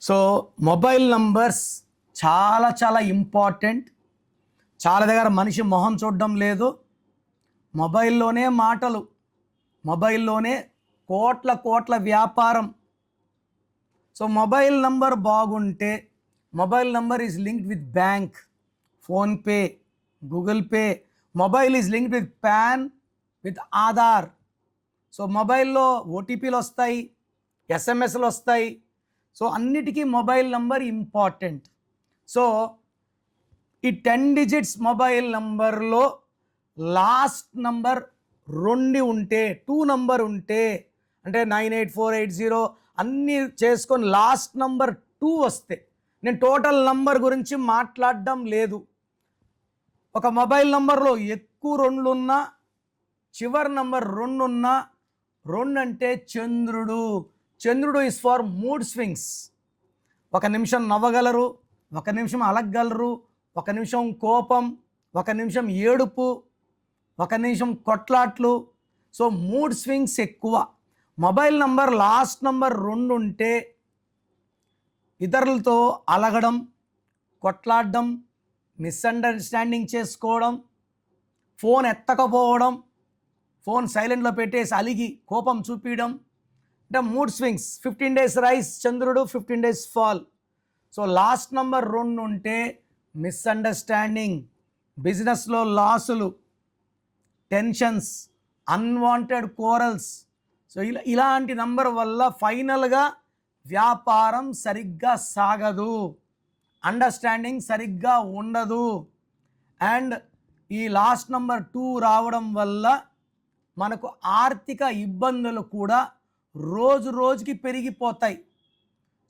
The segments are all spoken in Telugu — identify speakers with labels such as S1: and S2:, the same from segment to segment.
S1: సో మొబైల్ నంబర్స్ చాలా చాలా ఇంపార్టెంట్. చాలా దగ్గర మనిషి మొహం చూడడం లేదు, మొబైల్లోనే మాటలు, మొబైల్లోనే కోట్ల కోట్ల వ్యాపారం. సో మొబైల్ నంబర్ బాగుంటే, mobile number is linked with bank, PhonePe, Google pay. Mobile is linked with pan, with Aadhaar. So మొబైల్లో ఓటీపీలు వస్తాయి, ఎస్ఎంఎస్లు వస్తాయి. సో అన్నిటికీ మొబైల్ నంబర్ ఇంపార్టెంట్. సో ఈ 10 డిజిట్స్ మొబైల్ నంబర్లో లాస్ట్ నంబర్ 2 ఉంటే, 2 నంబర్ ఉంటే, అంటే 98480 అన్నీ చేసుకొని లాస్ట్ నంబర్ 2 వస్తే, నేను టోటల్ నంబర్ గురించి మాట్లాడడం లేదు. ఒక మొబైల్ నంబర్లో ఎక్కువ 2 ఉన్నా, చివరి నంబర్ 2 ఉన్నా, 2 అంటే చంద్రుడు. చంద్రుడు ఇస్ ఫర్ మూడ్ స్వింగ్స్. ఒక నిమిషం నవ్వగలరు, ఒక నిమిషం అలగగలరు, ఒక నిమిషం కోపం, ఒక నిమిషం ఏడుపు, ఒక నిమిషం కొట్లాట్లు. సో మూడ్ స్వింగ్స్ ఎక్కువ. మొబైల్ నంబర్ లాస్ట్ నంబర్ 2 ఉంటే ఇతరులతో అలగడం, కొట్లాడడం, మిస్అండర్స్టాండింగ్ చేసుకోవడం, ఫోన్ ఎత్తకపోవడం, ఫోన్ సైలెంట్లో పెట్టేసి అలిగి కోపం చూపించడం, అంటే మూడ్ స్వింగ్స్. 15 days రైస్ చంద్రుడు, 15 days fall. So last number 2 ఉంటే మిస్అండర్స్టాండింగ్, బిజినెస్లో లాసులు, టెన్షన్స్, అన్వాంటెడ్ కోరల్స్. సో ఇలాంటి నంబర్ వల్ల ఫైనల్గా వ్యాపారం సరిగ్గా సాగదు, అండర్స్టాండింగ్ సరిగ్గా ఉండదు. అండ్ ఈ లాస్ట్ నంబర్ 2 రావడం వల్ల మనకు ఆర్థిక ఇబ్బందులు కూడా రోజు రోజుకి పెరిగిపోతాయి.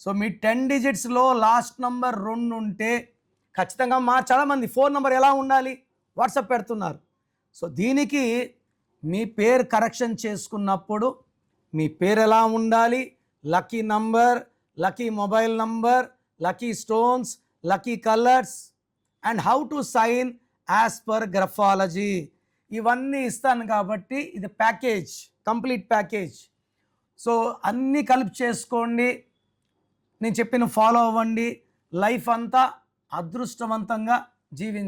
S1: సో మీ 10 డిజిట్స్లో లాస్ట్ నంబర్ 2 ఉంటే ఖచ్చితంగా చాలామంది ఫోన్ నెంబర్ ఎలా ఉండాలి వాట్సాప్ పెడుతున్నారు. సో దీనికి మీ పేరు కరెక్షన్ చేసుకున్నప్పుడు మీ పేరు ఎలా ఉండాలి, lucky number, lucky mobile number, lucky stones, lucky colours, and how to sign as per graphology, ఇవన్నీ ఇస్తాను. కాబట్టి ఇది ప్యాకేజ్, కంప్లీట్ ప్యాకేజ్. సో అన్నీ కలిపి చేసుకోండి, నేను చెప్పిన ఫాలో అవ్వండి, లైఫ్ అంతా అదృష్టవంతంగా జీవించండి.